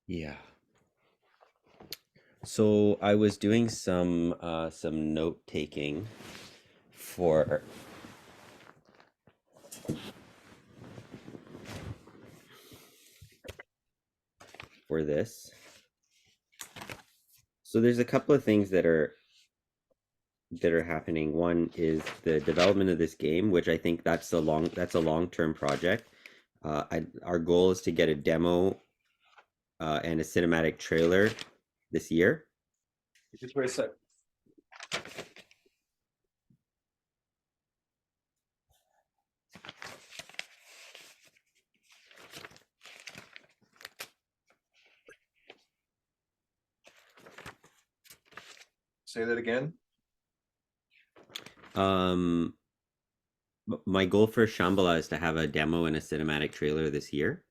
Yeah. So I was doing some note taking for this. So there's a couple of things that are happening. One is the development of this game, which I think that's a long-term project. Our goal is to get a demo and a cinematic trailer this year. Just wait a sec. Say that again. Um, my goal for Shamballa is to have a demo and a cinematic trailer this year,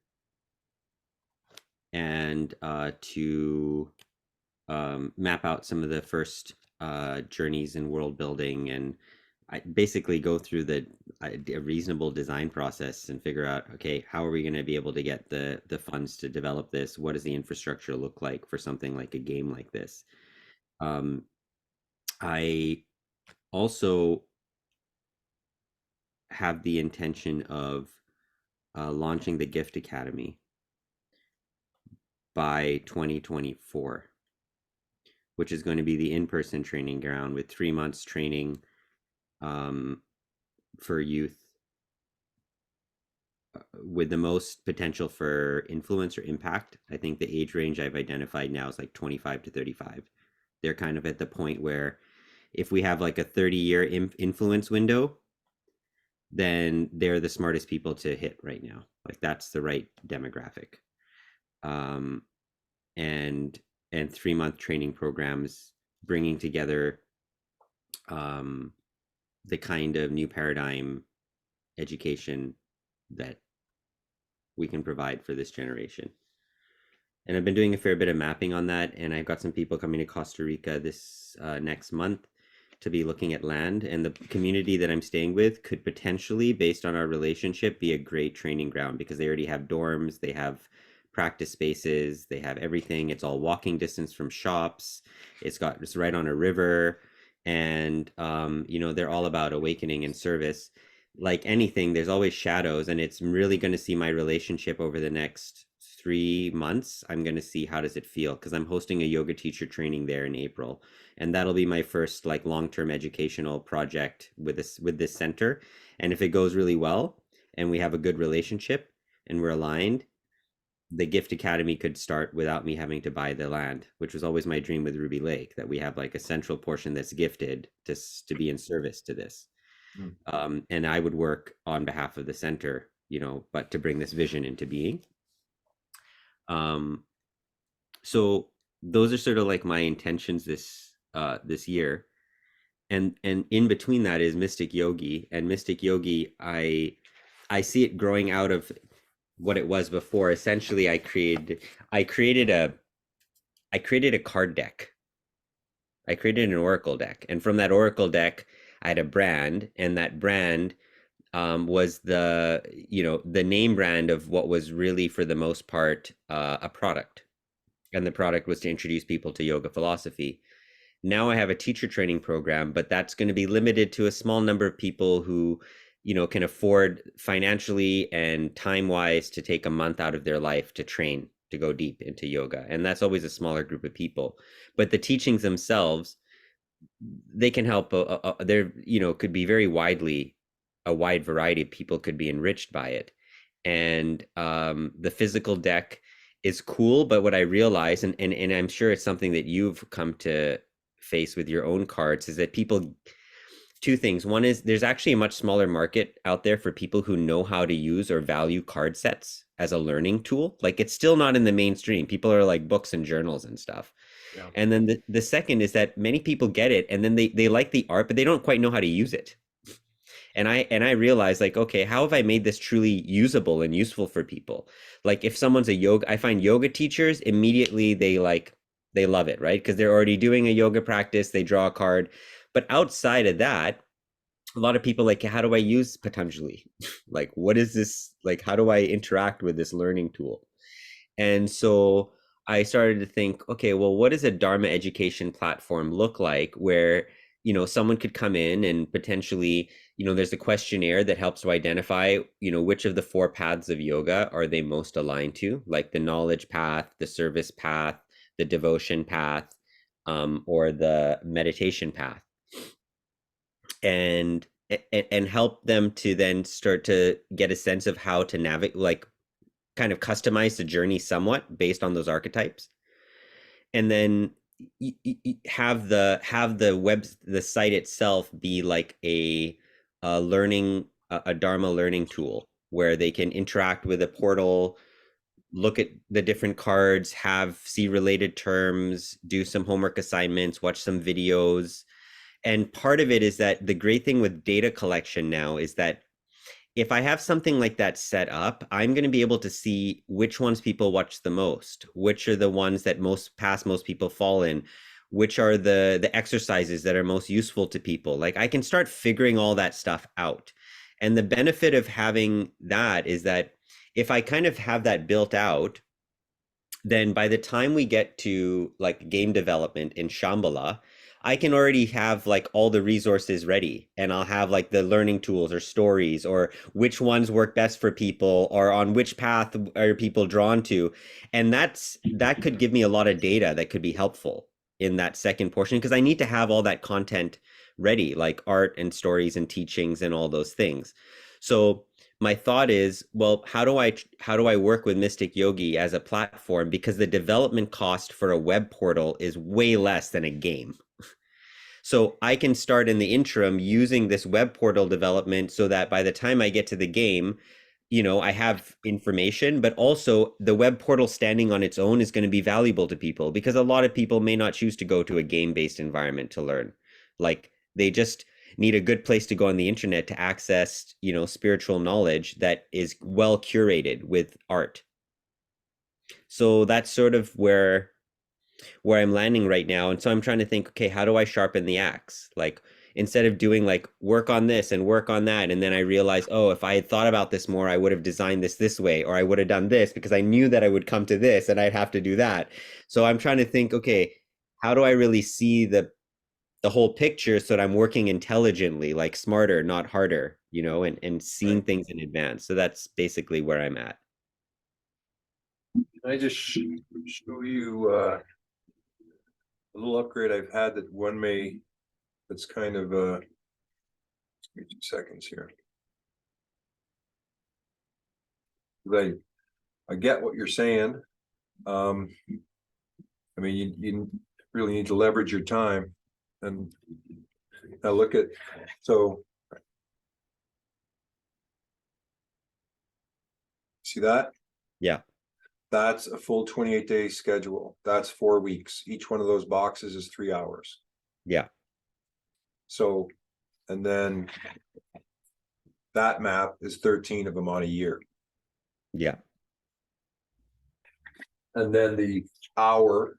and to map out some of the first journeys in world building, and I basically go through a reasonable design process and figure out, okay, how are we going to be able to get the funds to develop this? What does the infrastructure look like for something like a game like this? Um, I also have the intention of launching the Gift Academy by 2024, which is going to be the in-person training ground with 3 months training um, for youth with the most potential for influence or impact. I think the age range I've identified now is like 25 to 35. They're kind of at the point where if we have like a 30-year influence window, then they're the smartest people to hit right now. Like that's the right demographic. Um, and 3 month training programs bringing together um, the kind of new paradigm education that we can provide for this generation. And I've been doing a fair bit of mapping on that, and I've got some people coming to Costa Rica this next month to be looking at land, and the community that I'm staying with could potentially, based on our relationship, be a great training ground because they already have dorms, they have practice spaces, they have everything. It's all walking distance from shops. It's right on a river, and they're all about awakening and service. Like anything, there's always shadows, and it's really going to see my relationship over the next 3 months. I'm going to see how does it feel because I'm hosting a yoga teacher training there in April, and that'll be my first like long-term educational project with this center. And if it goes really well and we have a good relationship and we're aligned, the Gift Academy could start without me having to buy the land, which was always my dream with Ruby Lake, that we have like a central portion that's gifted to be in service to this. Mm. And I would work on behalf of the center, but to bring this vision into being. Um, so those are sort of like my intentions this year. And in between that is Mystic Yogi. And Mystic Yogi, I see it growing out of what it was before. Essentially, I created a I created a card deck. I created an Oracle deck. And from that Oracle deck, I had a brand, and that brand was the name brand of what was really for the most part a product, and the product was to introduce people to yoga philosophy. Now I have a teacher training program, but that's going to be limited to a small number of people who can afford financially and time wise to take a month out of their life to train to go deep into yoga, and that's always a smaller group of people. But the teachings themselves, they can help. There could be very widely, a wide variety of people could be enriched by it. And the physical deck is cool, but what I realize, and I'm sure it's something that you've come to face with your own cards, is that people, two things. One is there's actually a much smaller market out there for people who know how to use or value card sets as a learning tool. Like it's still not in the mainstream. People are like books and journals and stuff. Yeah. And then the second is that many people get it and then they like the art, but they don't quite know how to use it. And I realized, like, okay, how have I made this truly usable and useful for people? Like if someone's a yoga, I find yoga teachers immediately they love it, right? Because they're already doing a yoga practice, they draw a card. But outside of that, a lot of people like, how do I use Patanjali? Like, what is this? Like, how do I interact with this learning tool? And so I started to think, okay, well, what does a Dharma education platform look like where, someone could come in and potentially, there's a questionnaire that helps to identify, which of the four paths of yoga are they most aligned to, like the knowledge path, the service path, the devotion path, or the meditation path. And help them to then start to get a sense of how to navigate, like kind of customize the journey somewhat based on those archetypes, and then have the site itself be like a learning a Dharma learning tool where they can interact with a portal, look at the different cards, see related terms, do some homework assignments, watch some videos. And part of it is that the great thing with data collection now is that if I have something like that set up, I'm going to be able to see which ones people watch the most, which are the ones that most people fall in, which are the exercises that are most useful to people. Like I can start figuring all that stuff out. And the benefit of having that is that if I kind of have that built out, then by the time we get to like game development in Shambhala, I can already have like all the resources ready, and I'll have like the learning tools or stories or which ones work best for people or on which path are people drawn to. And that could give me a lot of data that could be helpful in that second portion, because I need to have all that content ready, like art and stories and teachings and all those things. So my thought is, well, how do I work with Mystic Yogi as a platform, because the development cost for a web portal is way less than a game. So I can start in the interim using this web portal development so that by the time I get to the game, I have information, but also the web portal standing on its own is going to be valuable to people, because a lot of people may not choose to go to a game-based environment to learn. Like they just need a good place to go on the internet to access, spiritual knowledge that is well curated with art. So that's sort of where I'm landing right now. And so I'm trying to think, okay, how do I sharpen the axe? Like instead of doing like work on this and work on that, and then I realize, oh, if I had thought about this more, I would have designed this way, or I would have done this because I knew that I would come to this and I'd have to do that. So I'm trying to think, okay, how do I really see the whole picture so that I'm working intelligently, like smarter, not harder, and seeing Right. things in advance. So that's basically where I'm at. Can I just show you a little upgrade I've had that that's kind of give me 2 seconds here. I get what you're saying. I mean, you really need to leverage your time, and now look at, so see that? Yeah. That's a full 28-day schedule. That's 4 weeks. Each one of those boxes is 3 hours. Yeah. So, and then that map is 13 of them on a year. Yeah. And then the hour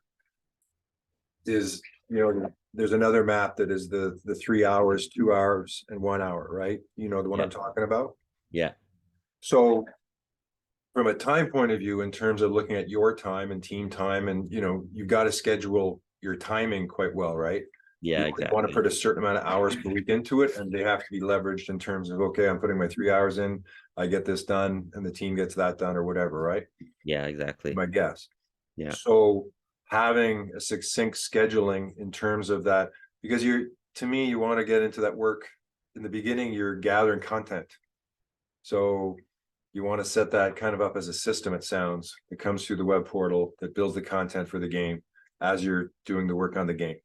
is, there's another map that is the 3 hours, 2 hours, and 1 hour, right? You know the one I'm talking about? Yeah. So from a time point of view, in terms of looking at your time and team time, and you've got to schedule your timing quite well, right? Yeah, You exactly. want to put a certain amount of hours per week into it, and they have to be leveraged in terms of, okay, I'm putting my 3 hours in, I get this done, and the team gets that done, or whatever, right? Yeah, exactly. My guess. Yeah. So having a succinct scheduling in terms of that, because to me, you want to get into that work in the beginning, you're gathering content. So you want to set that kind of up as a system, it sounds. It comes through the web portal that builds the content for the game as you're doing the work on the game.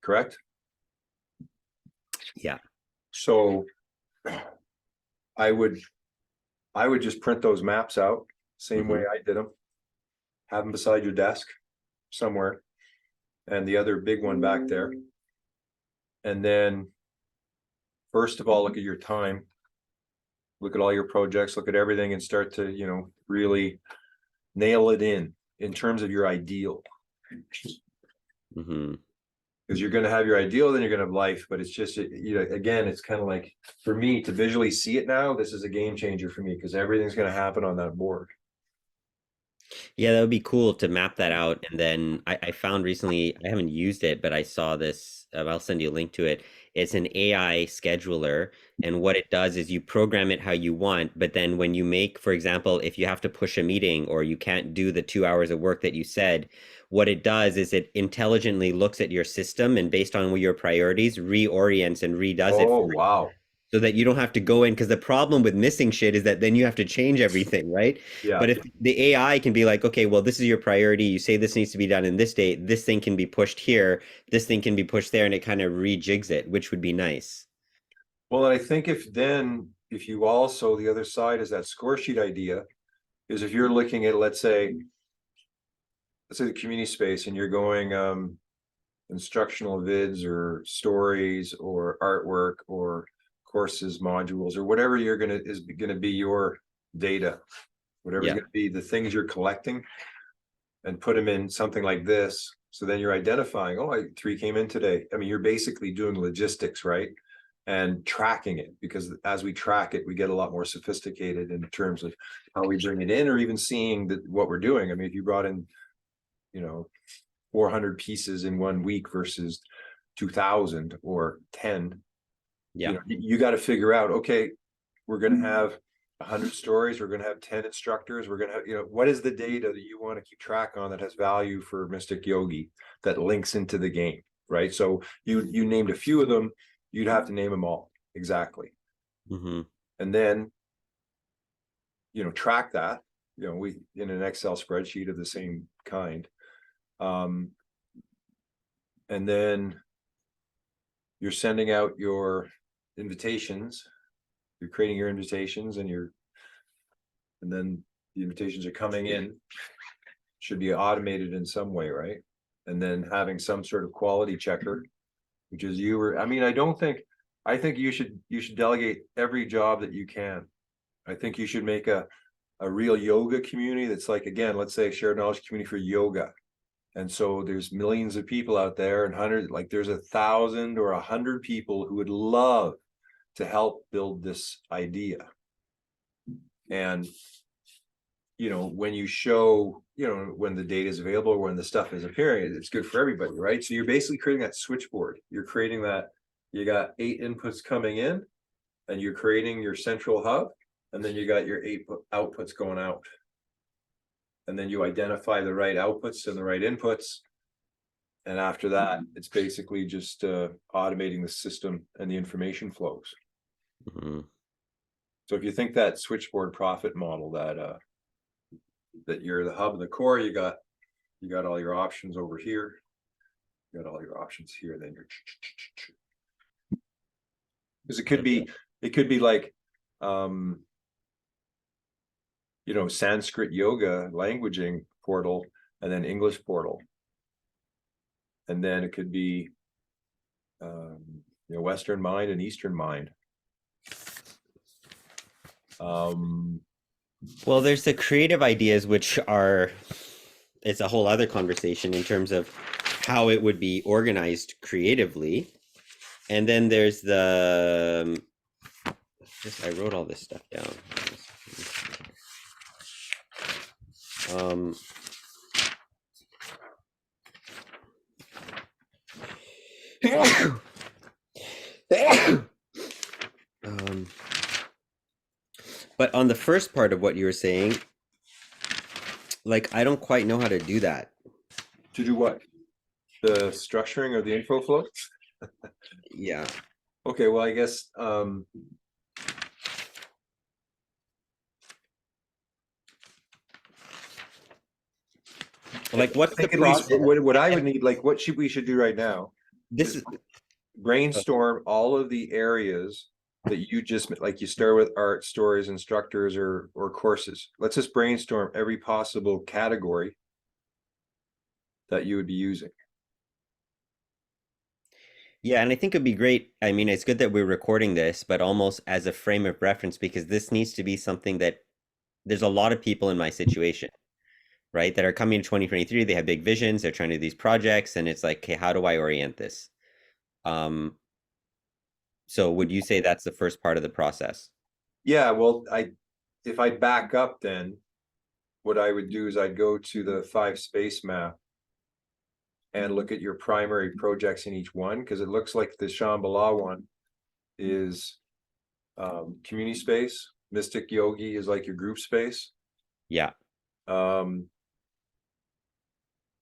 Correct? Yeah. So I would just print those maps out, same way I did them. Have them beside your desk somewhere, and the other big one back there. And then, first of all, look at your time. Look at all your projects, look at everything, and start to, really nail it in terms of your ideal. Because you're going to have your ideal, then you're going to have life. But it's just, again, it's kind of like, for me to visually see it now, this is a game changer for me, because everything's going to happen on that board. Yeah, that would be cool to map that out. And then I found recently, I haven't used it, but I saw this. I'll send you a link to it. It's an AI scheduler. And what it does is you program it how you want. But then when you make, for example, if you have to push a meeting or you can't do the 2 hours of work that you said, what it does is it intelligently looks at your system and based on your priorities, reorients and redoes it Oh, for wow. so that you don't have to go in because the problem with missing shit is that then you have to change everything, right? Yeah. But if the AI can be like, okay, well, this is your priority, you say this needs to be done in this date, this thing can be pushed here, this thing can be pushed there, and it kind of rejigs it, which would be nice. Well, I think if you also, the other side is that score sheet idea, is if you're looking at, let's say the community space and you're going, instructional vids or stories or artwork or courses, modules, or whatever is gonna be your data, whatever's Yeah. gonna be the things you're collecting, and put them in something like this. So then you're identifying, oh, three came in today. I mean, you're basically doing logistics, right? And tracking it, because as we track it, we get a lot more sophisticated in terms of how we bring it in, or even seeing that what we're doing. I mean, if you brought in, you know, 400 pieces in 1 week versus 2,000 or 10, Yeah. you got to figure out, okay, we're going to have 100 stories, we're going to have 10 instructors, we're going to have, what is the data that you want to keep track on that has value for Mystic Yogi, that links into the game, right? So you named a few of them, you'd have to name them all exactly, Hmm. and then track that, we in an Excel spreadsheet of the same kind, um and then you're sending out your invitations, you're creating your invitations, and then the invitations are coming in, should be automated in some way, right? And then having some sort of quality checker, which is I mean, I think you should delegate every job that you can. I think you should make a real yoga community that's like, again, let's say a shared knowledge community for yoga. And so there's millions of people out there, and hundreds, like there's 1,000 or 100 people who would love to help build this idea. And when you show, when the data is available, when the stuff is appearing, it's good for everybody, right? So you're basically creating that switchboard. You're creating that, you got 8 inputs coming in, and you're creating your central hub, and then you got your 8 outputs going out. And then you identify the right outputs and the right inputs. And after that, it's basically just automating the system and the information flows. Hmm. So if you think that switchboard profit model, that you're the hub of the core, you got all your options over here, you got all your options here, then you're, because it could be like, Sanskrit yoga languaging portal, and then English portal, and then it could be Western mind and Eastern mind. Well, there's the creative ideas, which are, it's a whole other conversation in terms of how it would be organized creatively. And then there's I wrote all this stuff down. Um, um, but on the first part of what you were saying, like I don't quite know how to do that. To do what? The structuring of the info flow? Yeah. Okay, well, I guess Like what's I the think at least process? what I would need, like what we should do right now This is is brainstorm all of the areas that you just, like, you start with art, stories, instructors, or courses. Let's just brainstorm every possible category that you would be using. Yeah, and I think it'd be great. I mean, it's good that we're recording this, but almost as a frame of reference because this needs to be something that there's a lot of people in my situation, right, that are coming to 2023. They have big visions, they're trying to do these projects, and it's like, okay, how do I orient this? Um, so would you say that's the first part of the process? Yeah, well, if I back up then, what I would do is I'd go to the 5-space map and look at your primary projects in each one, because it looks like the Shamballa one is community space. Mystic Yogi is like your group space. Yeah. And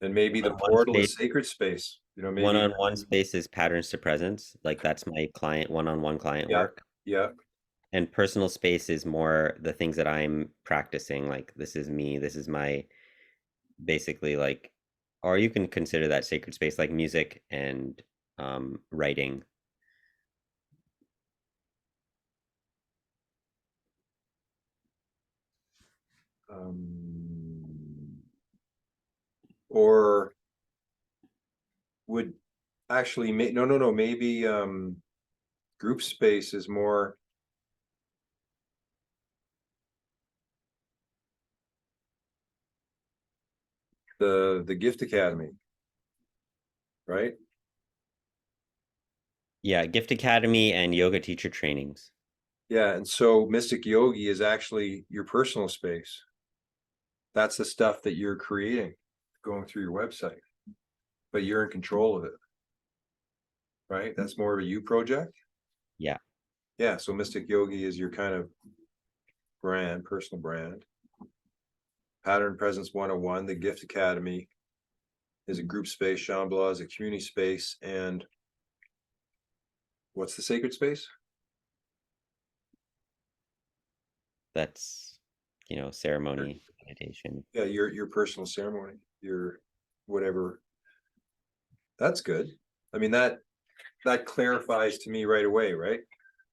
maybe the One-on-one portal is space. sacred space. You know, maybe. One-on-one space is patterns to presence. Like that's my client, one-on-one client Yeah, work. yeah. And personal space is more the things that I'm practicing. Like this is me. This is my basically like, or you can consider that sacred space like music and writing. Or would actually no, maybe group space is more the Gift Academy, right? Yeah, Gift Academy and yoga teacher trainings. Yeah, and so Mystic Yogi is actually your personal space. That's the stuff that you're creating going through your website, but you're in control of it, right? That's more of a you project. Yeah. Yeah, so Mystic Yogi is your kind of brand, personal brand. Pattern Presence 101, the Gift Academy is a group space. Shambhala is a community space. And what's the sacred space? That's, ceremony, meditation. Yeah, your personal ceremony, your whatever. That's good. I mean, that clarifies to me right away, right?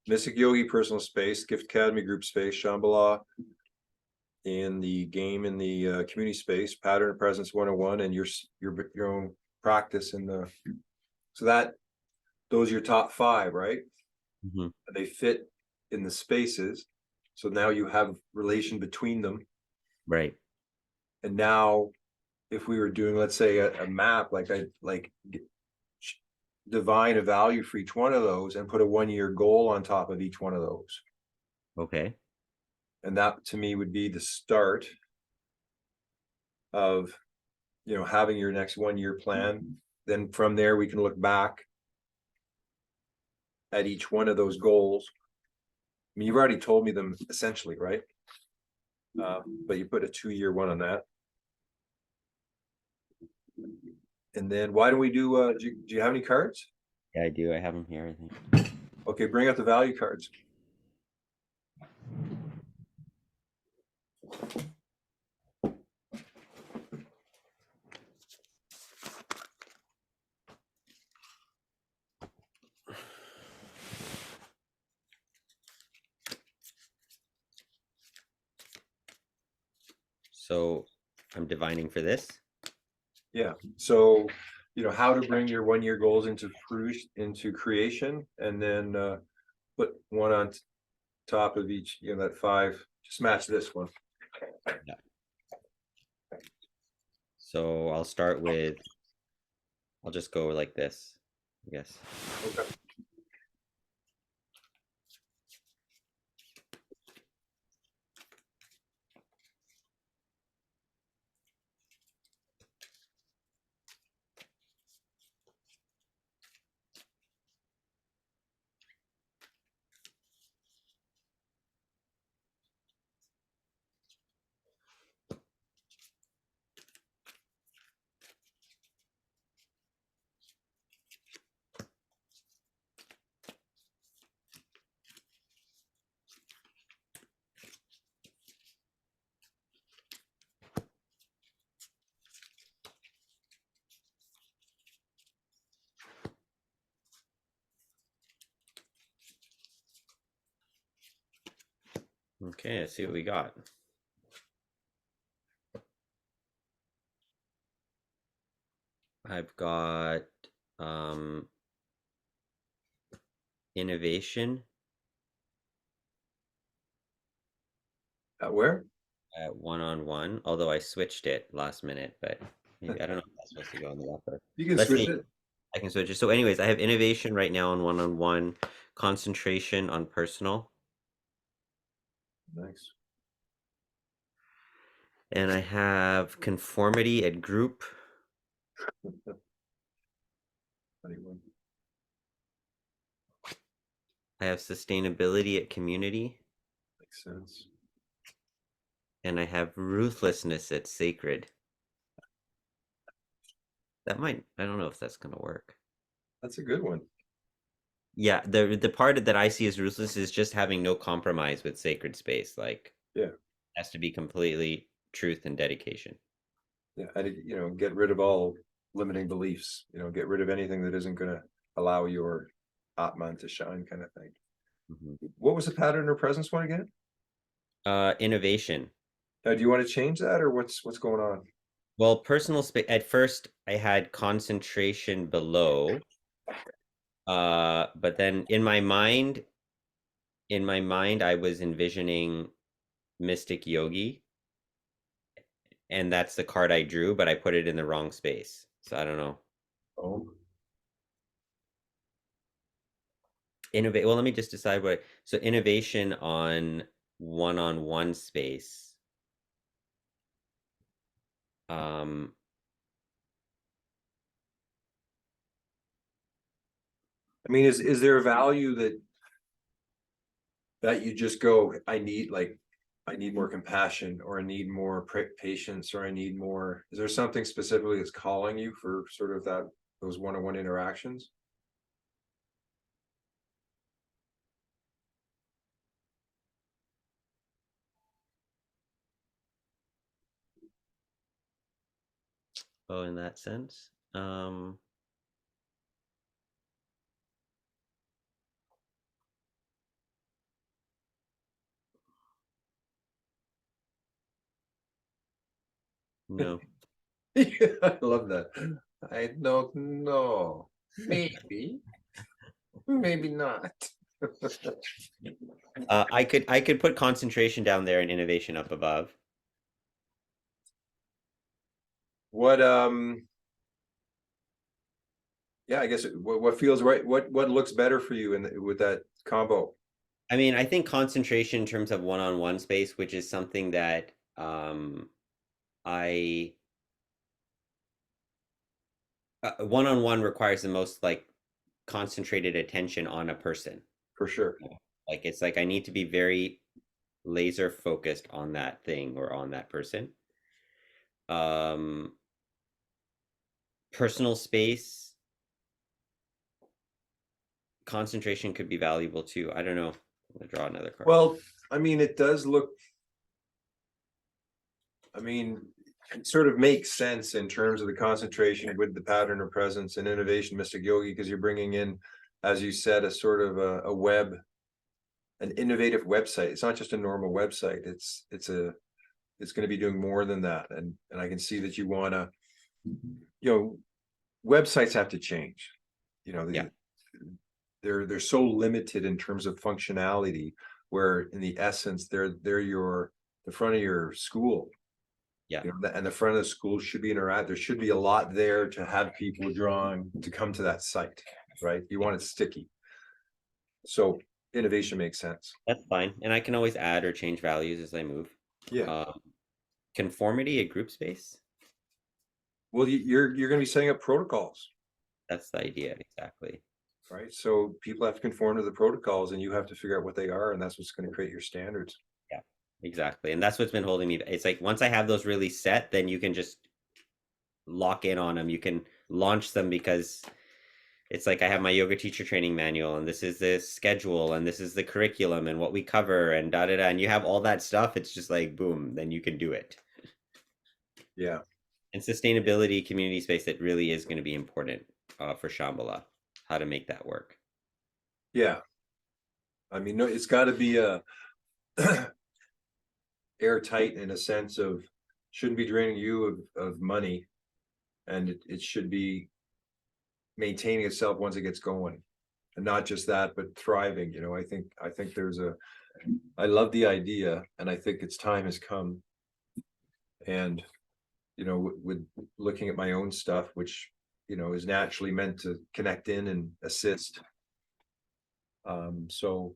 Mystic Yogi, personal space. Gift Academy, group space. Shambhala in the game, in the community space. Pattern Presence 101, and your own practice in the. So those are your top 5, right? Mhm. They fit in the spaces. So now you have relation between them. Right. And now if we were doing, let's say, a map, like I like divine a value for each one of those and put a 1-year goal on top of each one of those. Okay. And that to me would be the start of, having your next 1-year plan. Then from there, we can look back at each one of those goals. I mean, you've already told me them essentially, right? But you put a 2-year one on that. And then why don't we do you have any cards? Yeah, I do. I have them here, I think. Okay, bring out the value cards. So I'm divining for this. Yeah. So, how to bring your 1-year goals into creation, and then put one on top of each, that 5, just match this one. Yeah. So I'll start with, I'll just go like this, I guess. Okay. Okay, let's see what we got. I've got innovation At where? at one-on-one, although I switched it last minute, but maybe I don't know if that's supposed to go in the upper. You can Let's switch see. it. I can switch it. So anyways, I have innovation right now on one-on-one, concentration on personal, Nice. And I have conformity at group. Funny one. I have sustainability at community. Makes sense. And I have ruthlessness at sacred. That might, I don't know if that's gonna work. That's a good one. Yeah, the part that I see as ruthless is just having no compromise with sacred space. Like, Yeah. has to be completely truth and dedication. Yeah. Get rid of all limiting beliefs, get rid of anything that isn't going to allow your Atman to shine, kind of thing. Mhm. What was the pattern or presence one again? Innovation. Now, do you want to change that, or what's going on? Well, personal space, at first I had concentration below, but then in my mind, I was envisioning Mystic Yogi, and that's the card I drew, but I put it in the wrong space. So I don't know. Oh, Innovate. Well, let me just decide what. So innovation on one-on-one space. Um, I mean, is there a value that you just go, I need more compassion, or I need more patience, or I need more, is there something specifically that's calling you for sort of those one-on-one interactions? oh, in that sense. No. Yeah, I love that. I don't know. Maybe, maybe not. I could put concentration down there and innovation up above. What yeah, I guess what feels right, what looks better for you with that combo? I mean, I think concentration in terms of one-on-one space, which is something that I one-on-one requires the most like concentrated attention on a person. For sure. Like it's like I need to be very laser focused on that thing or on that person. Um, personal space, concentration could be valuable too. I don't know. I'm gonna draw another card. Well, I mean, it does look, I mean, it sort of makes sense in terms of the concentration with the pattern of presence and innovation, Mystic Yogi, because you're bringing in, as you said, a sort of a web, an innovative website. It's not just a normal website. It's going to be doing more than that. And I can see that you want to, websites have to change. Yeah. They're so limited in terms of functionality, where in the essence they're the front of your school. Yeah. And the front of the school should be there should be a lot there to have people drawing to come to that site, right? You want it sticky. So innovation makes sense. That's fine. And I can always add or change values as I move. Yeah. Conformity at group space. Well, you're going to be setting up protocols, That's the idea, exactly. right? So people have to conform to the protocols, and you have to figure out what they are, and that's what's going to create your standards. Yeah, exactly. And that's what's been holding me. It's like once I have those really set, then you can just lock in on them. You can launch them because it's like I have my yoga teacher training manual, and this is the schedule, and this is the curriculum, and what we cover, and da da da. And you have all that stuff. It's just like boom, then you can do it. Yeah. And sustainability, community space, that really is going to be important for Shambhala. How to make that work. Yeah. I mean, no, it's got to be a airtight in a sense of shouldn't be draining you of money, and it should be maintaining itself once it gets going, and not just that, but thriving. I think I love the idea, and I think its time has come. And with looking at my own stuff, which is naturally meant to connect in and assist. So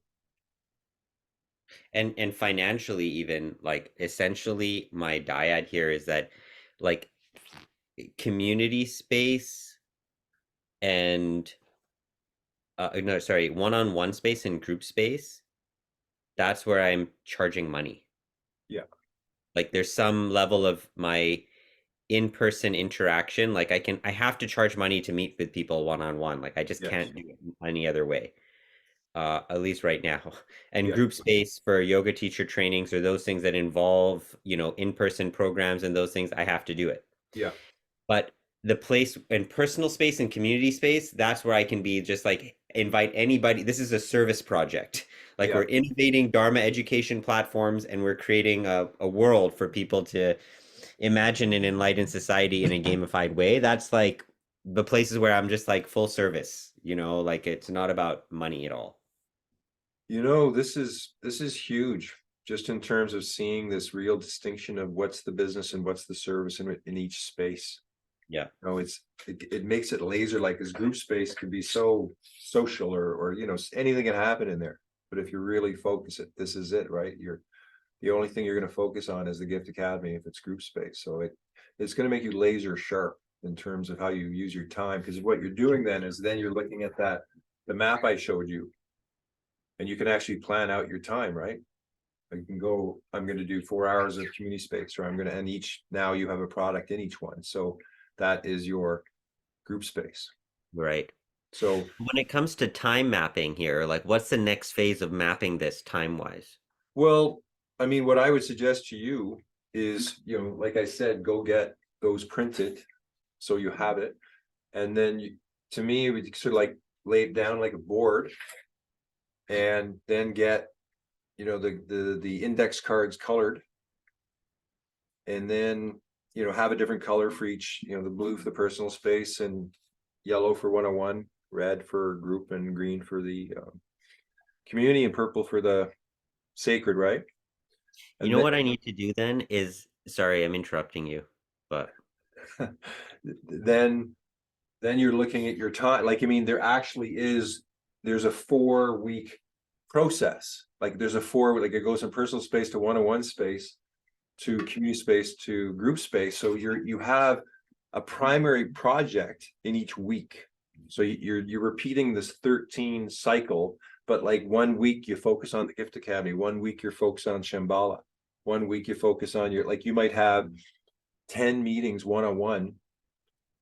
And financially, even like essentially my dyad here is that like community space and no, sorry, one-on-one space and group space, that's where I'm charging money. Yeah, Like there's some level of my in-person interaction. Like I have to charge money to meet with people one-on-one. Like I just yes, can't do it any other way. At least right now. And yeah, group space for yoga teacher trainings or those things that involve, in-person programs and those things, I have to do it. yeah, But the place and personal space and community space, that's where I can be just like invite anybody. This is a service project. Like yeah. we're innovating Dharma education platforms and we're creating a world for people to imagine an enlightened society in a gamified way. That's like the places where I'm just like full service, like it's not about money at all. This is huge, just in terms of seeing this real distinction of what's the business and what's the service in each space. Yeah. It makes it laser like, this group space can be so social, or anything can happen in there. But if you really focus it, this is it, right? The only thing you're going to focus on is the Gift Academy if it's group space. So it's going to make you laser sharp in terms of how you use your time. Because what you're doing then you're looking at the map I showed you, and you can actually plan out your time, right? You can go, I'm going to do 4 hours of community space, or I'm going to, and now you have a product in each one. So that is your group space. Right. So, When it comes to time mapping here, like what's the next phase of mapping this time-wise? well, I mean, what I would suggest to you is, like I said, go get those printed so you have it. And then to me, we sort of like lay it down like a board, and then get, the index cards colored, and then, have a different color for each, the blue for the personal space, and yellow for 101, red for group, and green for the community, and purple for the sacred, right? You And know what I need to do then is, sorry, I'm interrupting you, but then then you're looking at your time. Like, I mean, there's a 4 week process. Like there's a like it goes from personal space to 101 space to community space to group space. So you have a primary project in each week. So you're repeating this 13 cycle, but like 1 week you focus on the Gift Academy, 1 week you're focused on Shamballa, 1 week you focus on like you might have 10 meetings 101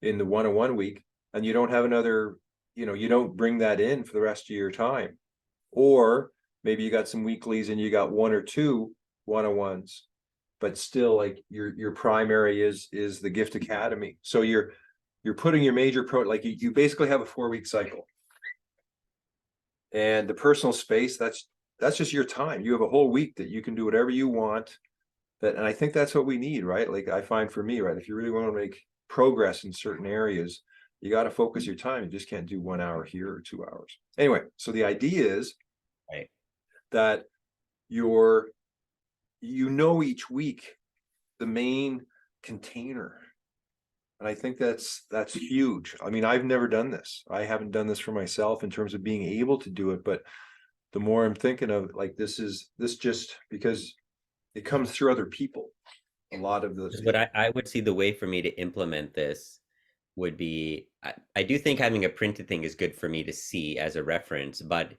in the 101 week, and you don't have another, you don't bring that in for the rest of your time. Or maybe you got some weeklies and you got 1 or 2 101s, but still, like your primary is the Gift Academy. So you're putting your major like you basically have a 4 week cycle. And the personal space, that's just your time. You have a whole week that you can do whatever you want. And I think that's what we need, right? Like I find for me, right, if you really want to make progress in certain areas, you got to focus your time. You just can't do 1 hour here or 2 hours. Anyway, so the idea is right. that each week the main container. And I think that's huge. I mean, I've never done this. I haven't done this for myself in terms of being able to do it. But the more I'm thinking of, like, this just because it comes through other people. A lot of the, What I would see the way for me to implement this would be I do think having a printed thing is good for me to see as a reference, but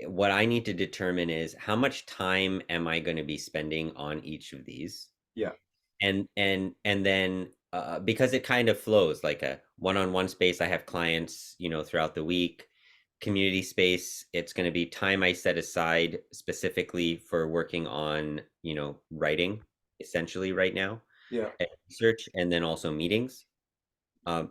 what I need to determine is how much time am I going to be spending on each of these? yeah, And then because it kind of flows like a one-on-one space, I have clients, throughout the week. Community space, it's going to be time I set aside specifically for working on, writing essentially right now, yeah, and research, and then also meetings. Um,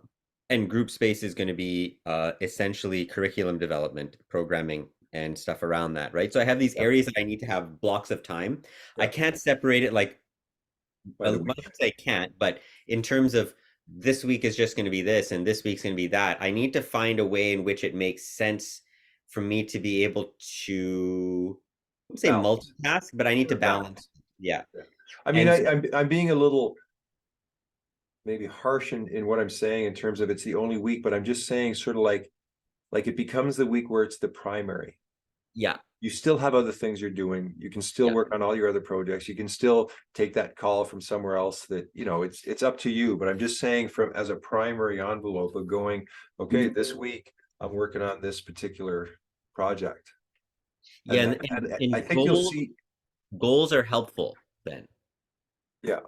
and group space is going to be essentially curriculum development, programming, and stuff around that, right? So I have these yeah, areas that I need to have blocks of time. I yeah, can't separate it like, by the well, week. I say can't, but in terms of this week is just going to be this and this week's going to be that, I need to find a way in which it makes sense for me to be able to, I wouldn't say Balance. multitask, but I need to Sure, balance. balance. Yeah. Yeah. I mean, And so, I'm being a little maybe harsh in what I'm saying in terms of it's the only week, but I'm just saying sort of like it becomes the week where it's the primary. yeah, you still have other things you're doing. You can still Yeah. work on all your other projects. You can still take that call from somewhere else that, it's up to you. But I'm just saying from as a primary envelope of going, okay, this week I'm working on this particular project. Yeah, And, I and think you'll see, goals are helpful then. yeah.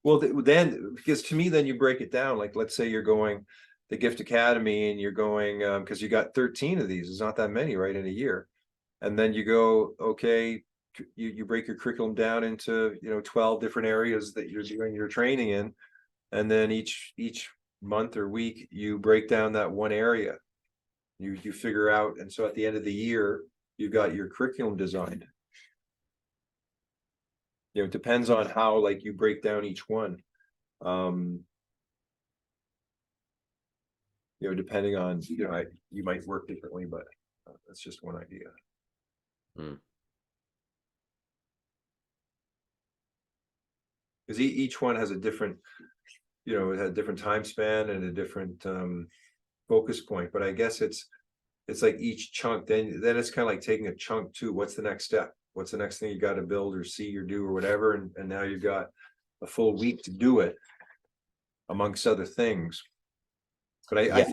Well, then, because to me, then you break it down, like, let's say you're going the Gift Academy and you're going, because you got 13 of these, it's not that many, right, in a year. And then you go, okay, you break your curriculum down into, 12 different areas that you're doing your training in. And then each month or week, you break down that one area. You figure out, and so at the end of the year, you got your curriculum designed. It depends on how, like, you break down each one. Um, depending on, you might work differently, but that's just one idea. Mm. Because each one has a different, it had a different time span and a different focus point. But I guess it's like each chunk, then it's kind of like taking a chunk too. What's the next step? What's the next thing you got to build or see or do or whatever? And now you've got a full week to do it, amongst other things. But Yeah.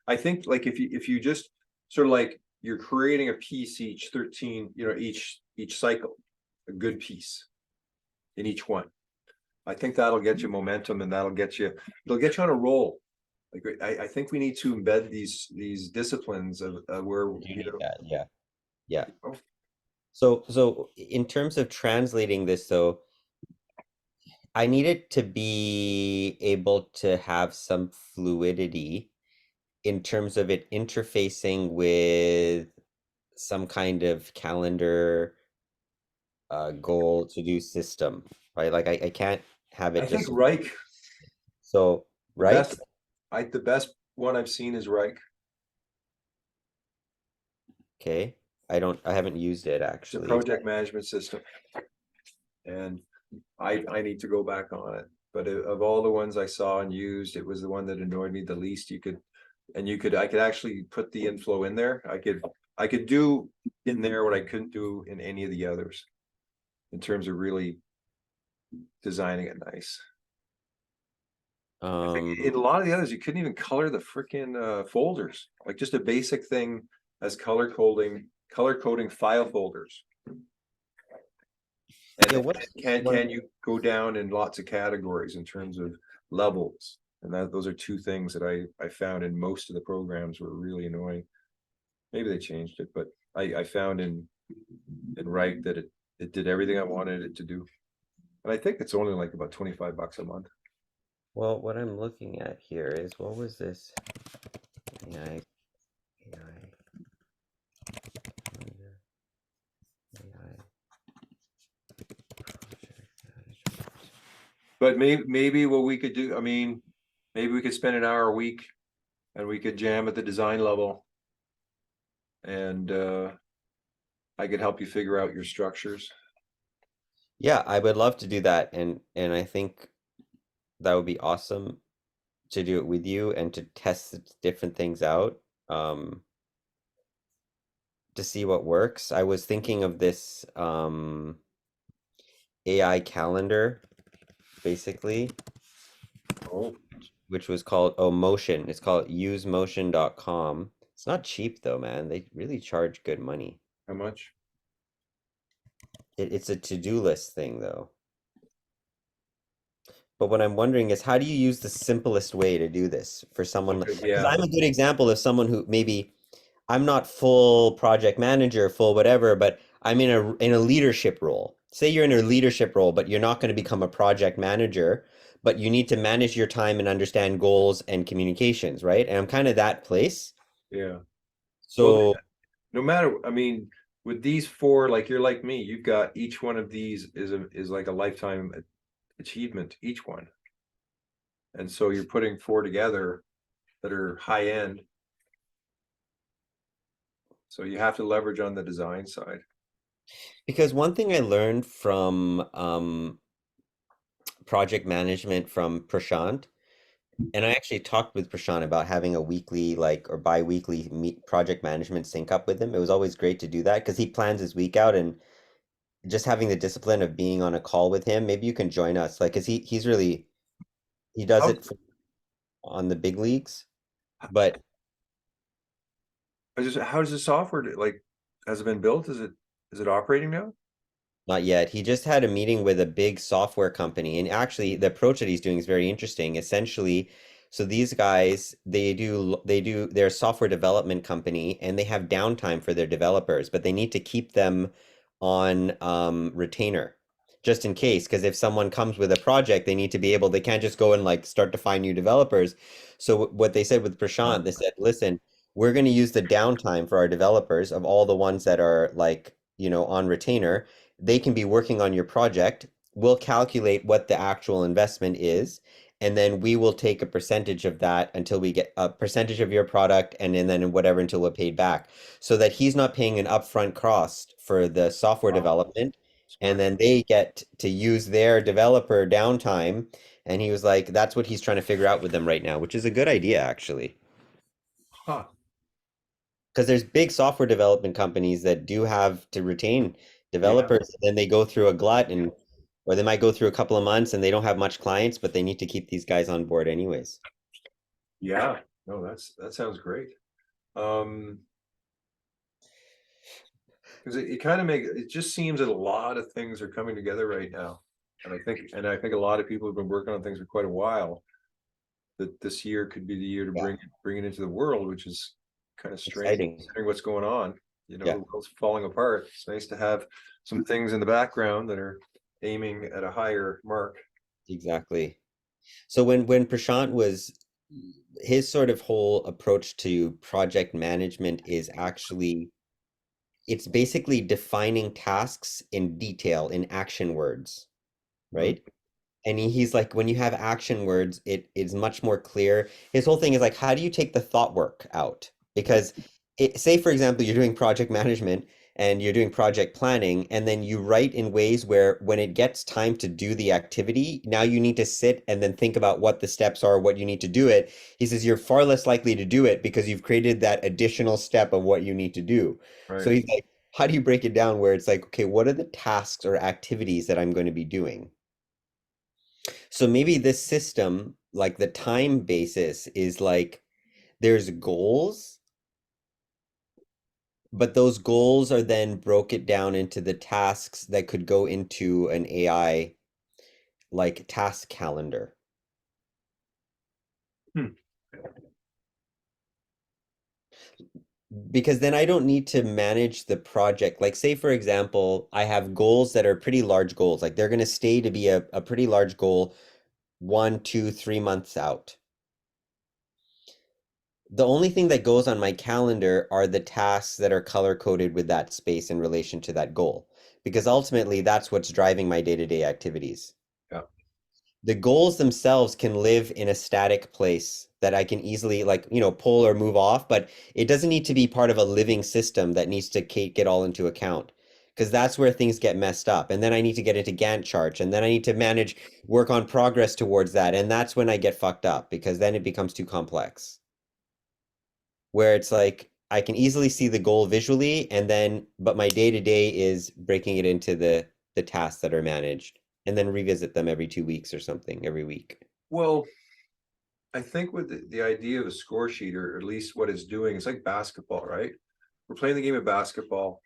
I think like if you just sort of like you're creating a piece each 13, each cycle, a good piece in each one. I think that'll get you momentum, and it'll get you on a roll. Like, I think we need to embed these disciplines of where, You need that. Yeah. Yeah. know, So in terms of translating this, though, I need it to be able to have some fluidity in terms of it interfacing with some kind of calendar goal to do system, right? Like I can't have I it think just Reich, so the right. best, the best one I've seen is Reich. Okay. I haven't used it It's a actually. project management system, and I need to go back on it. But of all the ones I saw and used, it was the one that annoyed me the least. I could actually put the inflow in there. I could do in there what I couldn't do in any of the others, in terms of really designing it nice. I think in a lot of the others, you couldn't even color the freaking folders, like just a basic thing as color coding file folders. Yeah, And what's one can you go down in lots of categories in terms of levels? And those are two things that I found in most of the programs were really annoying. Maybe they changed it, but I found in Write that it did everything I wanted it to do. And I think it's only like about $25 a month. well, what I'm looking at here is what was this? AI, AI project management. But maybe what we could do, I mean, maybe we could spend an hour a week and we could jam at the design level. And I could help you figure out your structures. Yeah, I would love to do that, and I think that would be awesome to do it with you and to test different things out, to see what works. I was thinking of this AI calendar, basically, Oh, which was called Motion. It's called usemotion.com. It's not cheap though, man. They really charge good money. how much? It's a to-do list thing though. But what I'm wondering is how do you use the simplest way to do this for someone? Okay, Because yeah, I'm a good example of someone who maybe I'm not full project manager, full whatever, but I'm in a leadership role. Say you're in a leadership role, but you're not going to become a project manager, but you need to manage your time and understand goals and communications, right? And I'm kind of that place. yeah. Well, So no matter, I mean, with these four, like you're like me, you've got each one of these is like a lifetime achievement, each one. And so you're putting four together that are high end. So you have to leverage on the design side. because one thing I learned from project management from Prashant And I actually talked with Prashant about having a weekly, like, or bi-weekly project management sync up with him. It was always great to do that because he plans his week out, and just having the discipline of being on a call with him. Maybe you can join us, like, cause he's really he does How, it on the big leagues, but how does the software like, has it been built? Is it operating now? not yet. He just had a meeting with a big software company, and actually, the approach that he's doing is very interesting. Essentially, so these guys, they're a software development company, and they have downtime for their developers, but they need to keep them on retainer just in case. Because if someone comes with a project, they can't just go and like start to find new developers. So what they said with Prashant, they said, listen, we're going to use the downtime for our developers of all the ones that are like, on retainer. They can be working on your project. We'll calculate what the actual investment is, and then we will take a percentage of that until we get a percentage of your product, and then whatever until we're paid back. So that he's not paying an upfront cost for the software Wow, development, and smart. then they get to use their developer downtime. And he was like, that's what he's trying to figure out with them right now, which is a good idea, actually. Huh. Because there's big software development companies that do have to retain Yeah, developers, and then they go through a glut, and or they might go through a couple of months and they don't have much clients, but they need to keep these guys on board anyways. yeah. No, that sounds great. Um, because it kind of it just seems that a lot of things are coming together right now. And I think a lot of people have been working on things for quite a while. That this year could be the year to Yeah, bring it into the world, which is kind of strange exciting. considering what's going on. Yeah, The world's falling apart. It's nice to have some things in the background that are aiming at a higher mark. exactly. So when Prashant was his sort of whole approach to project management is actually it's basically defining tasks in detail in action words, Mhm. right? And he's like, when you have action words, it is much more clear. His whole thing is like, how do you take the thought work out? Because say, for example, you're doing project management and you're doing project planning, and then you write in ways where when it gets time to do the activity, now you need to sit and then think about what the steps are, what you need to do it. He says you're far less likely to do it because you've created that additional step of what you need to do. So Right. he's like, how do you break it down where it's like, okay, what are the tasks or activities that I'm going to be doing? So maybe this system, like the time basis, is like there's goals, but those goals are then broke it down into the tasks that could go into an AI like task calendar. Hmm. Because then I don't need to manage the project. Like, say, for example, I have goals that are pretty large goals. Like, they're going to stay to be a pretty large goal 1, 2, 3 months out. The only thing that goes on my calendar are the tasks that are color coded with that space in relation to that goal, because ultimately that's what's driving my day-to-day activities. Yeah. The goals themselves can live in a static place that I can easily like, pull or move off, but it doesn't need to be part of a living system that needs to get all into account. Because that's where things get messed up. And then I need to get into Gantt charts, and then I need to work on progress towards that. And that's when I get fucked up because then it becomes too complex, where it's like I can easily see the goal visually, and then but my day to day is breaking it into the tasks that are managed, and then revisit them every 2 weeks or something every week. Well, I think with the idea of a score sheet, or at least what it's doing, it's like basketball, right? We're playing the game of basketball.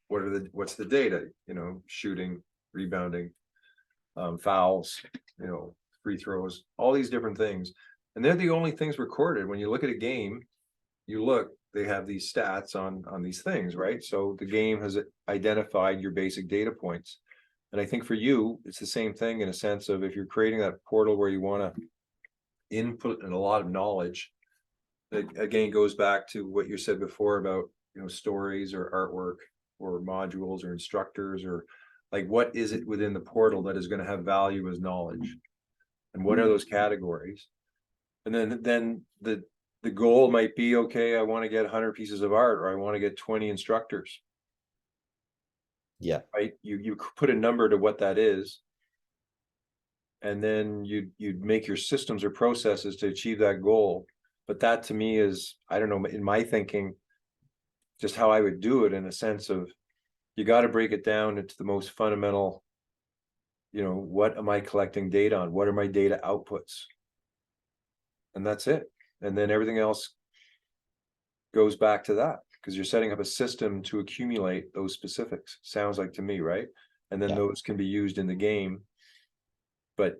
What's the data? Shooting, rebounding, fouls, free throws, all these different things. And they're the only things recorded. When you look at a game, they have these stats on these things, right? So the game has identified your basic data points. And I think for you, it's the same thing in a sense of if you're creating that portal where you want to input and a lot of knowledge, it again goes back to what you said before about stories or artwork or modules or instructors, or like what is it within the portal that is going to have value as knowledge, and what are those categories. And then the goal might be, okay, I want to get 100 pieces of art, or I want to get 20 instructors, Yeah. right? You put a number to what that is, and then you'd make your systems or processes to achieve that goal. But that to me is, I don't know, in my thinking, just how I would do it, in a sense of, you got to break it down into the most fundamental, what am I collecting data on? What are my data outputs? And that's it. And then everything else goes back to that, because you're setting up a system to accumulate those specifics, sounds like to me, right? And then Yeah. those can be used in the game. But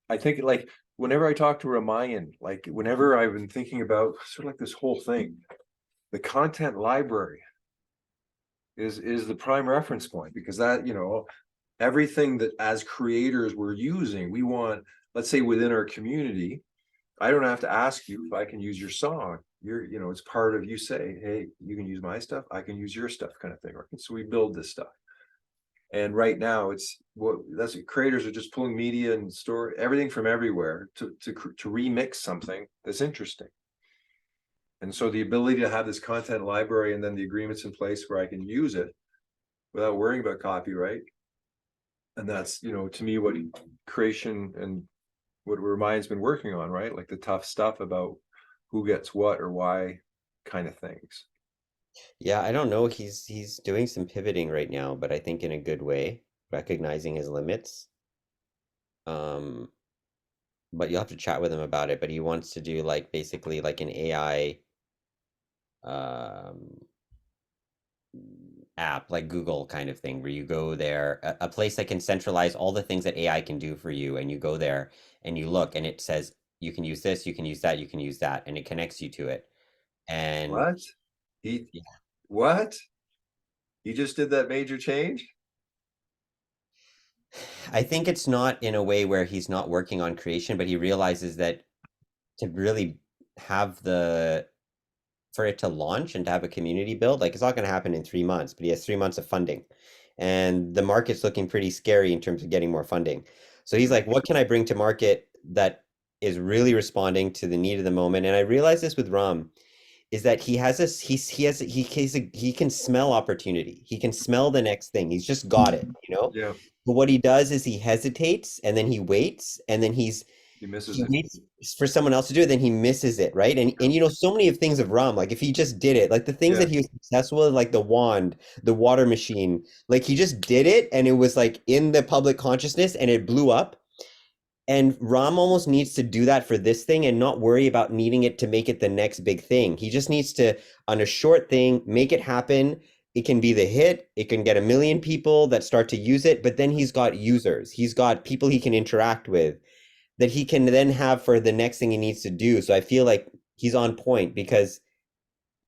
I think, like, whenever I talk to Ramayan, like whenever I've been thinking about sort of like this whole thing, the content library is the prime reference point, because that, everything that as creators we're using, we want, let's say within our community, I don't have to ask you if I can use your song. It's part of, you say, hey, you can use my stuff, I can use your stuff, kind of thing. Right? So we build this stuff. And right now it's that's what creators are, just pulling media and store everything from everywhere to remix something that's interesting. And so the ability to have this content library, and then the agreements in place where I can use it without worrying about copyright. And that's, to me, what creation and what Remine's been working on, right? Like the tough stuff about who gets what or why kind of things. Yeah, I don't know. He's doing some pivoting right now, but I think in a good way, recognizing his limits. Um, but you'll have to chat with him about it. But he wants to do like basically like an AI um app like Google kind of thing where you go there, a place that can centralize all the things that AI can do for you, and you go there and you look and it says you can use this, you can use that, you can use that, and it connects you to it. And What? He what? He just did that major change? I think it's not in a way where he's not working on creation, but he realizes that to really have the for it to launch and to have a community build, like it's not going to happen in 3 months, but he has 3 months of funding. And the market's looking pretty scary in terms of getting more funding. So he's Mm. like, what can I bring to market that is really responding to the need of the moment? And I realized this with Ram is that he has this he can smell opportunity. He can smell the next thing. He's just got it, you know? Yeah, But what he does is he hesitates and then he waits and then he misses he it. waits for someone else to do it, then he misses it, right? And so many of things of Ram, like if he just did it, like the things Yeah, that he was successful with, like the wand, the water machine, like he just did it and it was like in the public consciousness and it blew up. And Ram almost needs to do that for this thing and not worry about needing it to make it the next big thing. He just needs to, on a short thing, make it happen. It can be the hit. It can get a million people that start to use it, but then he's got users. He's got people he can interact with that he can then have for the next thing he needs to do. So I feel like he's on point because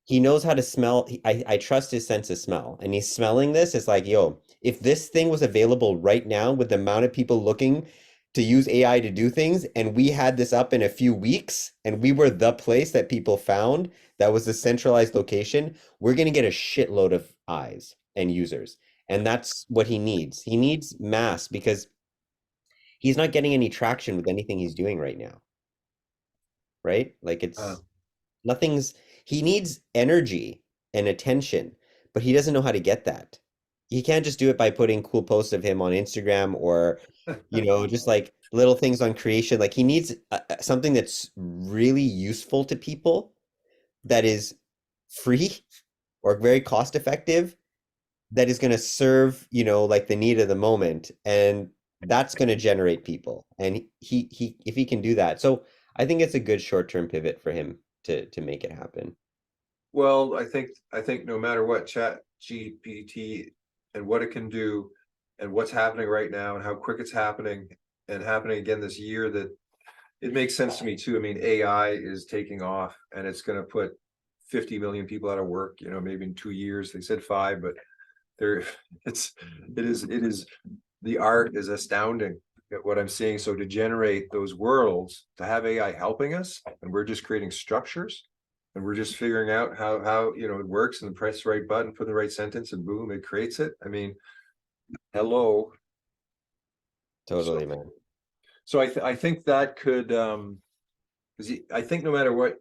he knows how to smell. I trust his sense of smell, and he's smelling this. It's like, yo, if this thing was available right now with the amount of people looking to use AI to do things, and we had this up in a few weeks, and we were the place that people found that was the centralized location, we're going to get a shitload of eyes and users. And that's what he needs. He needs mass because he's not getting any traction with anything he's doing right now, right? Like uh, it's nothing's he needs energy and attention, but he doesn't know how to get that. He can't just do it by putting cool posts of him on Instagram or, just like little things on creation. Like he needs something that's really useful to people that is free or very cost effective that is going to serve, like the need of the moment. And that's going to generate people. And he, if he can do that. So I think it's a good short-term pivot for him to make it happen. well, I think no matter what, Chat GPT and what it can do and what's happening right now and how quick it's happening and happening again this year, that it makes sense to me too. I mean, AI is taking off and it's going to put 50 million people out of work, maybe in 2 years. They said five, but there it is the art is astounding at what I'm seeing. So to generate those worlds, to have AI helping us, and we're just creating structures, and we're just figuring out how it works, and press the right button, put the right sentence, and boom, it creates it. I mean, hello. So Totally, man. I think that could because I think no matter what,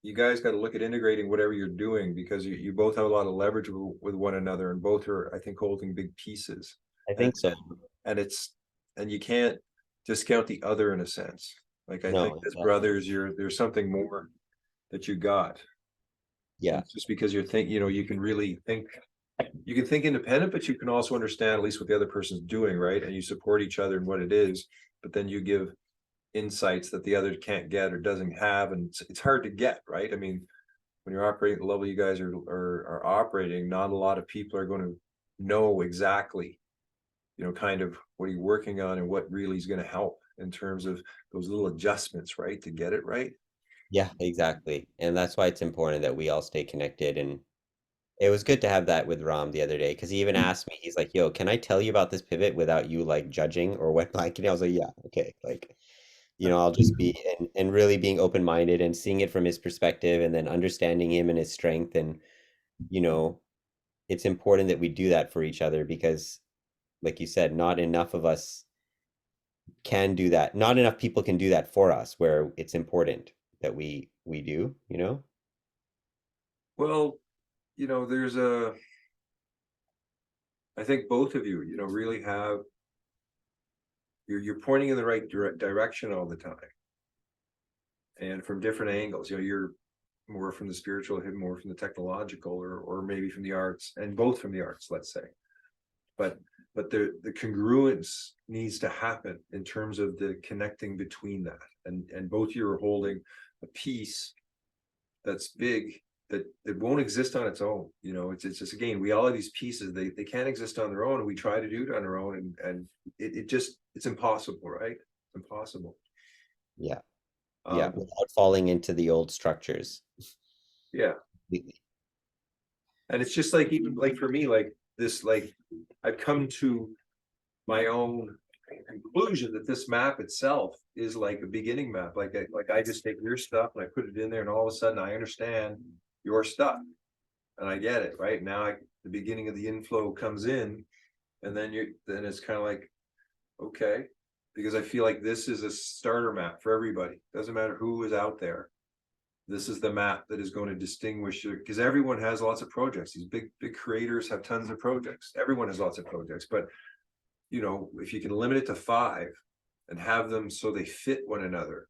you guys got to look at integrating whatever you're doing, because you both have a lot of leverage with one another, and both are, I think, holding big pieces. I And think so. and it's and you can't discount the other in a sense. Like I think No, as exactly. brothers, there's something more that you got. Yeah. And just because you're you can really think, you can think independent, but you can also understand at least what the other person's doing, right? And you support each other in what it is, but then you give insights that the other can't get or doesn't have, and it's hard to get, right? I mean, when you're operating at the level you guys are operating, not a lot of people are going to know exactly, kind of what are you working on and what really is going to help in terms of those little adjustments, right? To get it right. Yeah, exactly. And that's why it's important that we all stay connected. And it was good to have that with Ram the other day because he even asked me, he's like, "Yo, can I tell you about this pivot without you like judging or what?" Like, and I was like, "Yeah, okay." Like, I'll just be and really being open-minded and seeing it from his perspective and then understanding him and his strength. And, you know, it's important that we do that for each other because, like you said, not enough of us can do that. Not enough people can do that for us, where it's important that we do, you know? Well, there's I think both of you, really have, you're pointing in the right direction all the time, and from different angles. You're more from the spiritual, him more from the technological, or maybe from the arts, and both from the arts, let's say. But the congruence needs to happen in terms of the connecting between that, and both you are holding a piece that's big, that won't exist on its own. It's just, again, we all have these pieces, they can't exist on their own, and we try to do it on our own, and it just, it's impossible, right? It's impossible. Yeah. Yeah, um without falling into the old structures. yeah. And it's just like, even like for me, like this, like I've come to my own conclusion that this map itself is like a beginning map. Like I just take your stuff and I put it in there, and all of a sudden I understand your stuff and I get it right now. The beginning of the inflow comes in, and then it's kind of like, okay, because I feel like this is a starter map for everybody. Doesn't matter who is out there. This is the map that is going to distinguish you, because everyone has lots of projects. These big creators have tons of projects. Everyone has lots of projects, but if you can limit it to 5 and have them so they fit one another,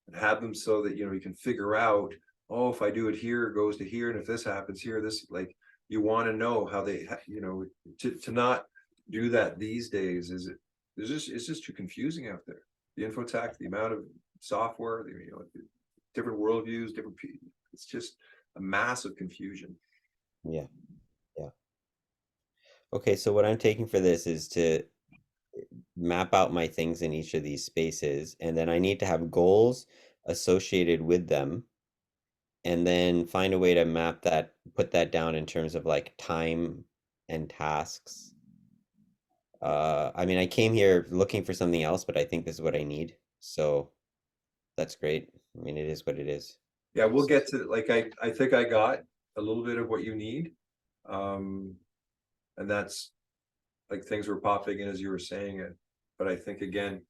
and have them so that you can figure out, oh, if I do it here, it goes to here, and if this happens here, this, like, you want to know how they, to not do that these days, it's just too confusing out there. The infotech, the amount of software, different worldviews, it's just a massive confusion. Yeah. Yeah. Okay, so what I'm taking for this is to map out my things in each of these spaces, and then I need to have goals associated with them, and then find a way to map that, put that down in terms of like time and tasks. I mean, I came here looking for something else, but I think this is what I need. So that's great. I mean, it is what it is. Yeah, we'll get to, like, I think I got a little bit of what you need. um and that's, like, things were popping in as you were saying it, but I think, again,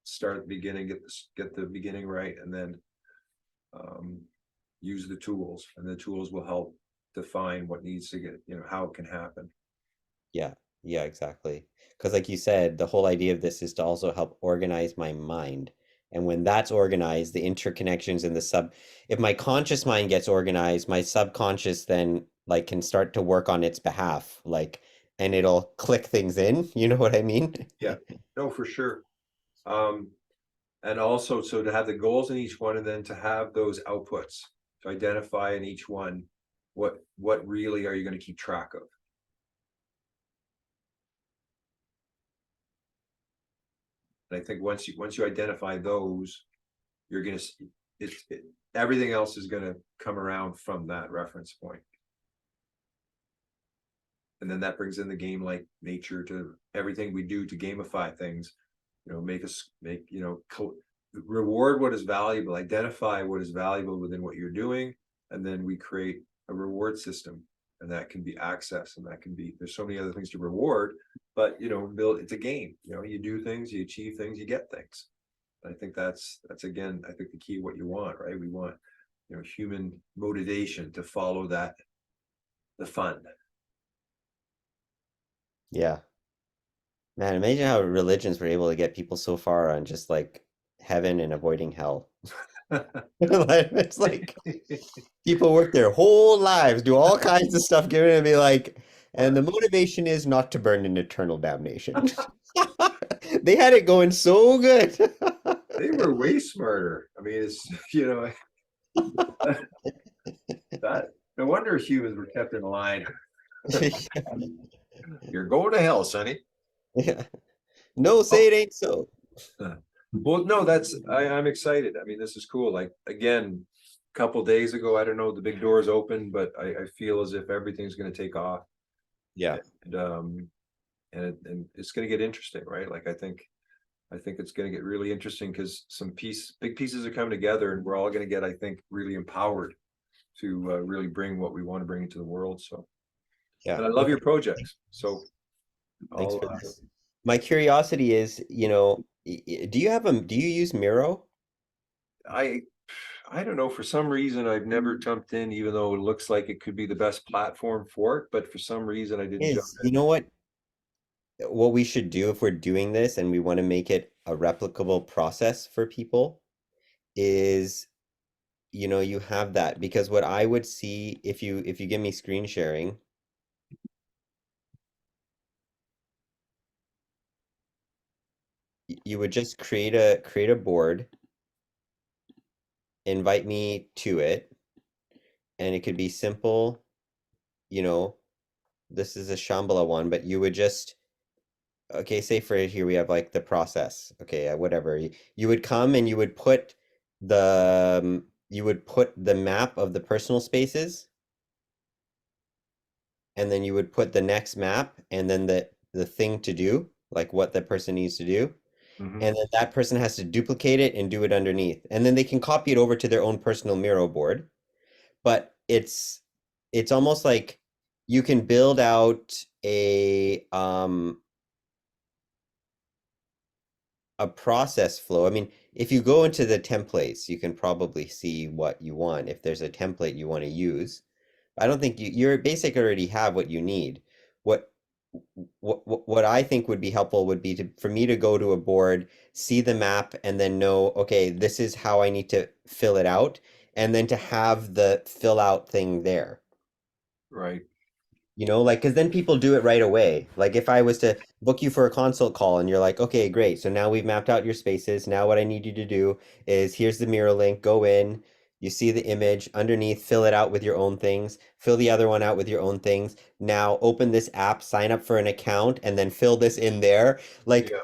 start at the beginning, get the beginning right, and then um use the tools, and the tools will help define what needs to get, how it can happen. Yeah, yeah, exactly. Because, like you said, the whole idea of this is to also help organize my mind. And when that's organized, the interconnections in the if my conscious mind gets organized, my subconscious then like can start to work on its behalf, like, and it'll click things in. You know what I mean? Yeah, no, for sure. um and also, so to have the goals in each one, and then to have those outputs, to identify in each one, what really are you going to keep track of. And I think once you identify those, you're going to, everything else is going to come around from that reference point. And then that brings in the game like nature to everything we do to gamify things. Make us make, reward what is valuable, identify what is valuable within what you're doing, and then we create a reward system. And that can be access, and that can be, there's so many other things to reward, but build, it's a game. You do things, you achieve things, you get things. I think that's again, I think the key, what you want, right? We want, human motivation to follow that, the fun. Yeah. Man, imagine how religions were able to get people so far on just like heaven and avoiding hell. Like, it's like people work their whole lives, do all kinds of stuff, given and be like, and the motivation is not to burn in eternal damnation. They had it going so good. They were way smarter. I mean, it's that no wonder humans were kept in line. You're going to hell, Sonny. Yeah. No, say Oh, it ain't so. well, no, I'm excited. I mean, this is cool. Like again, a couple days ago, I don't know, the big doors open, but I feel as if everything's going to take off, Yeah. and and it's going to get interesting, right? Like I think it's going to get really interesting because big pieces are coming together, and we're all going to get, I think, really empowered to really bring what we want to bring into the world. So, Yeah. and I love No, your projects. So thanks I'll for this. My curiosity is, do you use Miro? I I don't know. For some reason, I've never jumped in, even though it looks like it could be the best platform for it. But for some reason, I didn't jump You know what we should do if we're doing this and we want to make it a replicable process for people is, you have that because what I would see if you give me screen sharing, you would just create a board, invite me to it, and it could be simple, you know, this is a Shambhala one, but you would just okay, say for here we have like the process. Okay, whatever. You would come and you would put the map of the personal spaces, and then you would put the next map, and then the thing to do, like what the person needs to do, in. and then that person has to duplicate it and do it underneath, and then they can copy it over to their own personal Miro board. But it's almost like you can build out a process flow. I mean, if you go into the templates, you can probably see what you want. If there's a template you want to use, I don't think you're basically already have what you need. What what I think would be helpful would be for me to go to a board, see the map, and then know, okay, this is how I need to fill it out, and then to have the fill out thing there. Right. Like, because then people do it right away. Like, if I was to book you for a consult call and you're like, okay, great. So now we've mapped out your spaces. Now what I need you to do is here's the mirror link, go in, you see the image underneath, fill it out with your own things, fill the other one out with your own things. Now open this app, sign up for an account, and then fill this in there. Like, Yeah.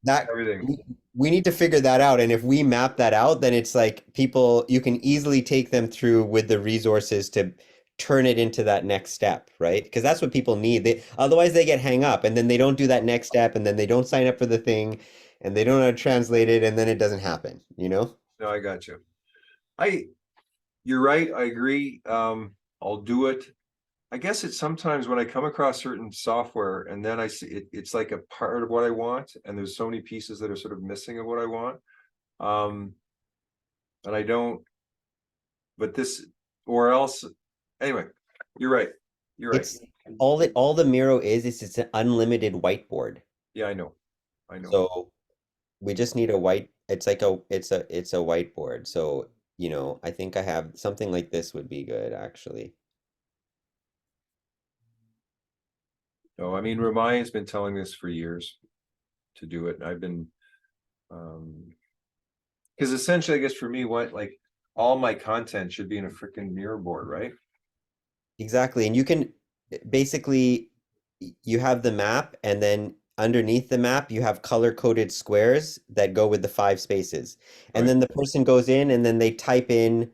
that Everything. we need to figure that out. And if we map that out, then it's like people, you can easily take them through with the resources to turn it into that next step, right? Because that's what people need. Otherwise they get hang up and then they don't do that next step and then they don't sign up for the thing and they don't know how to translate it and then it doesn't happen, you know? No, I got you. I You're right. I agree. I'll do it. I guess it's sometimes when I come across certain software and then I see it's like a part of what I want, and there's so many pieces that are sort of missing of what I want. Um, and I don't, but this or else anyway, you're right. You're right. It's all the Miro is it's an unlimited whiteboard. Yeah, I know. I know. So we just need a white, it's a whiteboard. So, I think I have something like this would be good actually. No, I mean Ramayan's been telling this for years to do it. And I've been because essentially I guess for me, what like all my content should be in a freaking mirror board, right? Exactly. And you can basically you have the map and then underneath the map you have color-coded squares that go with the five spaces. And Right. then the person goes in and then they type in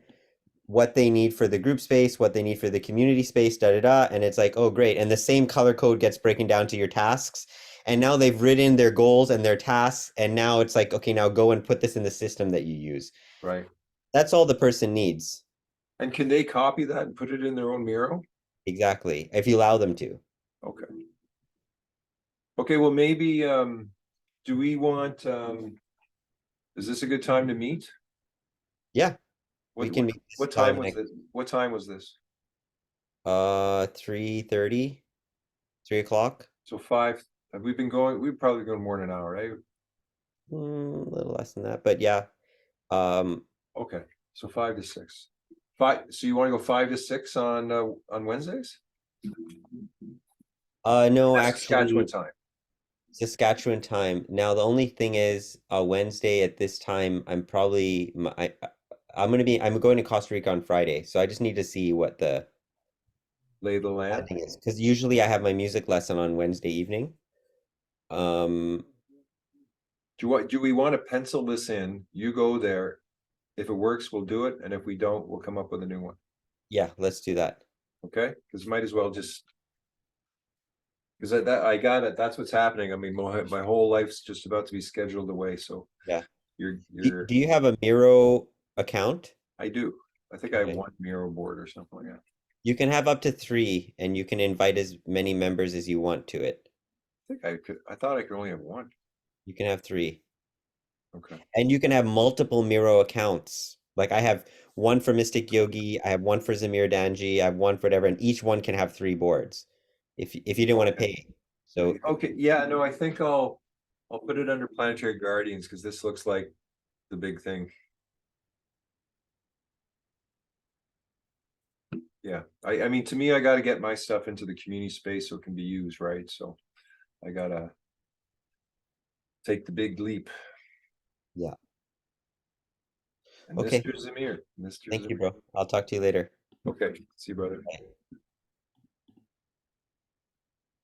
what they need for the group space, what they need for the community space, da da da, and it's like, oh great. And the same color code gets broken down to your tasks. And now they've written their goals and their tasks, and now it's like, okay, now go and put this in the system that you use. Right. That's all the person needs. And can they copy that and put it in their own Miro? Exactly. If you allow them to. Okay. Okay, well, maybe do we want is this a good time to meet? Yeah, we What can what make this what time time was next this? What time was this? 3:30, 3 o'clock. So 5 Have we been going? We've probably gone more than an hour, right? A little less than that, but yeah. Um, Okay, so 5 to 6. Five. So you want to go 5 to 6 on Wednesdays? no, That's Saskatchewan actually, time. Saskatchewan time. Now, the only thing is, Wednesday at this time, I'm going to Costa Rica on Friday, so I just need to see what the Lay the land. thing is, because usually I have my music lesson on Wednesday evening. Um, Do we want to pencil this in? You go there. If it works, we'll do it, and if we don't, we'll come up with a new one. yeah, let's do that. Okay? Because might as well just because that I got it. That's what's happening. I mean, my whole life's just about to be scheduled away. So Yeah. you're. Do you have a Miro account? I do. I think I have Okay. one Miro board or something like that. You can have up to three, and you can invite as many members as you want to it. I think I could. I thought I could only have one. You can have three. Okay. And you can have multiple Miro accounts. Like I have one for Mystic Yogi, I have one for Zamir Danji, I have one for whatever, and each one can have three boards if you didn't want to Okay. pay. So Okay. Yeah. No. I think I'll put it under Planetary Guardians because this looks like the big thing. Yeah. I mean, to me, I got to get my stuff into the community space so it can be used, right? So I gotta take the big leap. yeah. And Okay. Mr. Zamir, Mr. Thank you, Zamir. bro. I'll talk to you later. Okay. See you, brother.